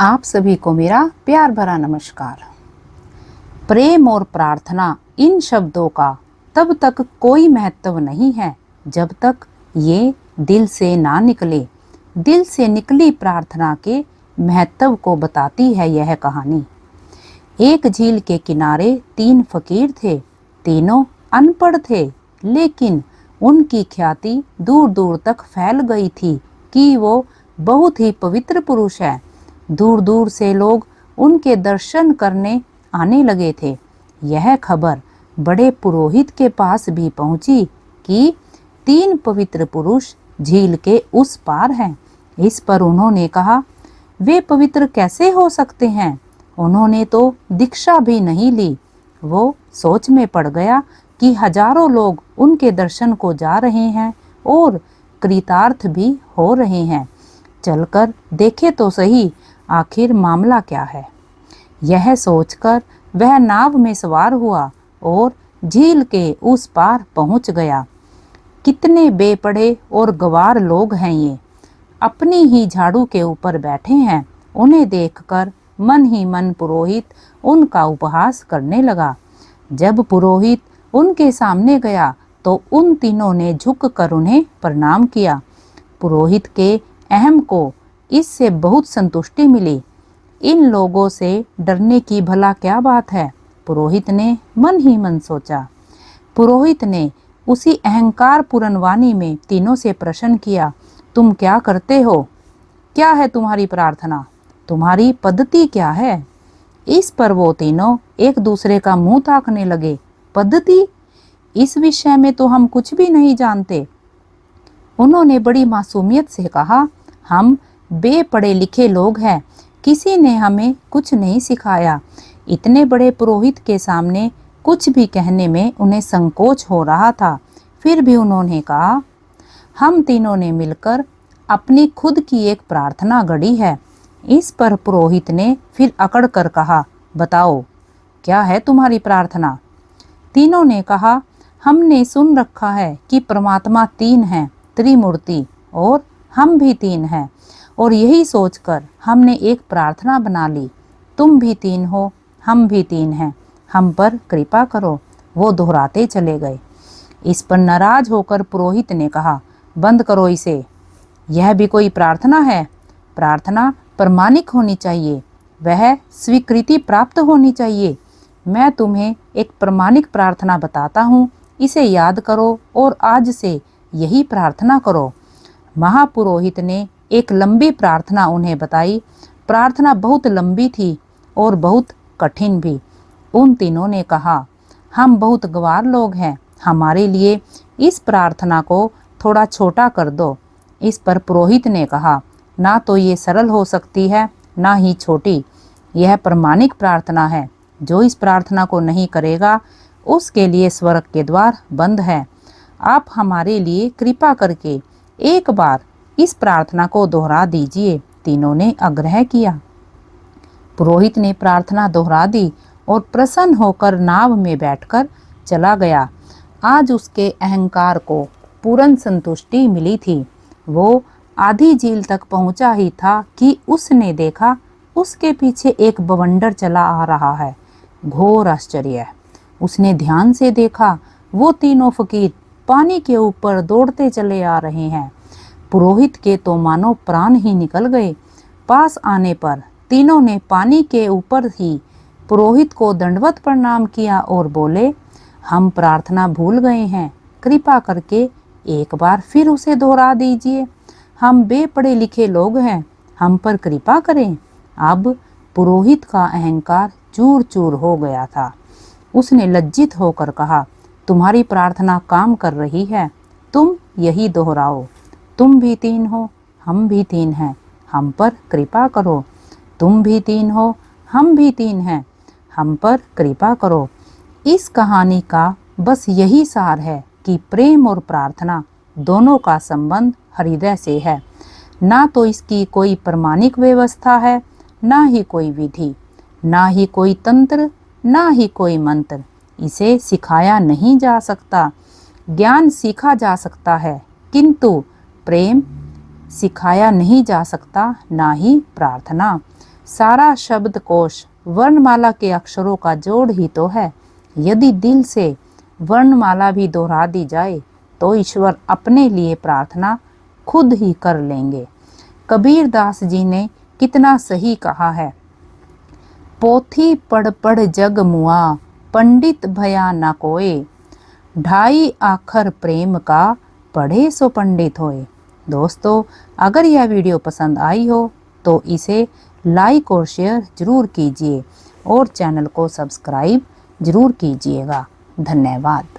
आप सभी को मेरा प्यार भरा नमस्कार। प्रेम और प्रार्थना इन शब्दों का तब तक कोई महत्व नहीं है जब तक ये दिल से ना निकले। दिल से निकली प्रार्थना के महत्व को बताती है यह कहानी। एक झील के किनारे 3 फकीर थे। तीनों अनपढ़ थे, लेकिन उनकी ख्याति दूर दूर तक फैल गई थी कि वो बहुत ही पवित्र पुरुष है। दूर दूर से लोग उनके दर्शन करने आने लगे थे। यह खबर बड़े पुरोहित के पास भी पहुंची कि 3 पवित्र पुरुष झील के उस पार हैं। इस पर उन्होंने कहा, वे पवित्र कैसे हो सकते हैं? उन्होंने तो दीक्षा भी नहीं ली। वो सोच में पड़ गया कि हजारों लोग उनके दर्शन को जा रहे हैं और कृतार्थ भी हो रहे हैं। चलकर देखे तो सही आखिर मामला क्या है। यह सोचकर वह नाव में सवार हुआ और झील के उस पार पहुंच गया। कितने बेपड़े और गंवार लोग हैं ये, अपनी ही झाड़ू के ऊपर बैठे हैं। उन्हें देखकर मन ही मन पुरोहित उनका उपहास करने लगा। जब पुरोहित उनके सामने गया तो उन तीनों ने झुककर उन्हें प्रणाम किया। पुरोहित के अहम को इससे बहुत संतुष्टि मिली। इन लोगों से डरने की भला क्या बात है, पुरोहित ने मन ही मन सोचा। पुरोहित ने उसी अहंकार पूर्ण वाणी में तीनों से प्रश्न किया, तुम क्या करते हो? क्या है तुम्हारी प्रार्थना? तुम्हारी पद्धति क्या है? इस पर वो तीनों एक दूसरे का मुंह ताकने लगे। पद्धति? इस विषय में तो हम कुछ भी नहीं जानते। उन्होंने बड़ी मासूमियत से कहा, हम बेपढ़े लिखे लोग हैं, किसी ने हमें कुछ नहीं सिखाया। इतने बड़े पुरोहित के सामने कुछ भी कहने में उन्हें संकोच हो रहा था। फिर भी उन्होंने कहा, हम तीनों ने मिलकर अपनी खुद की एक प्रार्थना गढ़ी है। इस पर पुरोहित ने फिर अकड़ कर कहा, बताओ क्या है तुम्हारी प्रार्थना? तीनों ने कहा, हमने सुन रखा है कि परमात्मा 3 हैं, त्रिमूर्ति, और हम भी 3 हैं, और यही सोचकर हमने एक प्रार्थना बना ली। तुम भी 3 हो, हम भी 3 हैं, हम पर कृपा करो। वो दोहराते चले गए। इस पर नाराज होकर पुरोहित ने कहा, बंद करो इसे। यह भी कोई प्रार्थना है? प्रार्थना प्रामाणिक होनी चाहिए, वह स्वीकृति प्राप्त होनी चाहिए। मैं तुम्हें एक प्रामाणिक प्रार्थना बताता हूँ, इसे याद करो और आज से यही प्रार्थना करो। महापुरोहित ने एक लंबी प्रार्थना उन्हें बताई। प्रार्थना बहुत लंबी थी और बहुत कठिन भी। उन तीनों ने कहा, हम बहुत गंवार लोग हैं, हमारे लिए इस प्रार्थना को थोड़ा छोटा कर दो। इस पर पुरोहित ने कहा, ना तो ये सरल हो सकती है, ना ही छोटी। यह प्रामाणिक प्रार्थना है। जो इस प्रार्थना को नहीं करेगा उसके लिए स्वर्ग के द्वार बंद है। आप हमारे लिए कृपा करके एक बार इस प्रार्थना को दोहरा दीजिए। तीनों ने आग्रह किया। पुरोहित ने प्रार्थना दोहरा दी और प्रसन्न होकर नाव में बैठकर चला गया। आज उसके अहंकार को पूर्ण संतुष्टि मिली थी। वो आधी झील तक पहुंचा ही था कि उसने देखा उसके पीछे एक बवंडर चला आ रहा है। घोर आश्चर्य। उसने ध्यान से देखा, वो तीनों फकीर पानी के ऊपर दौड़ते चले आ रहे हैं। पुरोहित के तो मानो प्राण ही निकल गए। पास आने पर तीनों ने पानी के ऊपर ही पुरोहित को दंडवत प्रणाम किया और बोले, हम प्रार्थना भूल गए हैं, कृपा करके एक बार फिर उसे दोहरा दीजिए। हम बेपढ़े लिखे लोग हैं, हम पर कृपा करें। अब पुरोहित का अहंकार चूर चूर हो गया था। उसने लज्जित होकर कहा, तुम्हारी प्रार्थना काम कर रही है, तुम यही दोहराओ। तुम भी 3 हो, हम भी 3 हैं, हम पर कृपा करो। तुम भी 3 हो, हम भी 3 हैं, हम पर कृपा करो। इस कहानी का बस यही सार है कि प्रेम और प्रार्थना दोनों का संबंध हृदय से है। ना तो इसकी कोई प्रामाणिक व्यवस्था है, ना ही कोई विधि, ना ही कोई तंत्र, ना ही कोई मंत्र। इसे सिखाया नहीं जा सकता। ज्ञान सीखा जा सकता है, किंतु प्रेम सिखाया नहीं जा सकता, ना ही प्रार्थना। सारा शब्दकोश वर्णमाला के अक्षरों का जोड़ ही तो है। यदि दिल से वर्णमाला भी दोहरा दी जाए तो ईश्वर अपने लिए प्रार्थना खुद ही कर लेंगे। कबीर दास जी ने कितना सही कहा है, पोथी पढ़ पढ़ जग मुआ, पंडित भया न कोय, ढाई आखर प्रेम का, पढ़े सो पंडित होए। दोस्तों, अगर यह वीडियो पसंद आई हो तो इसे लाइक और शेयर जरूर कीजिए और चैनल को सब्सक्राइब जरूर कीजिएगा। धन्यवाद।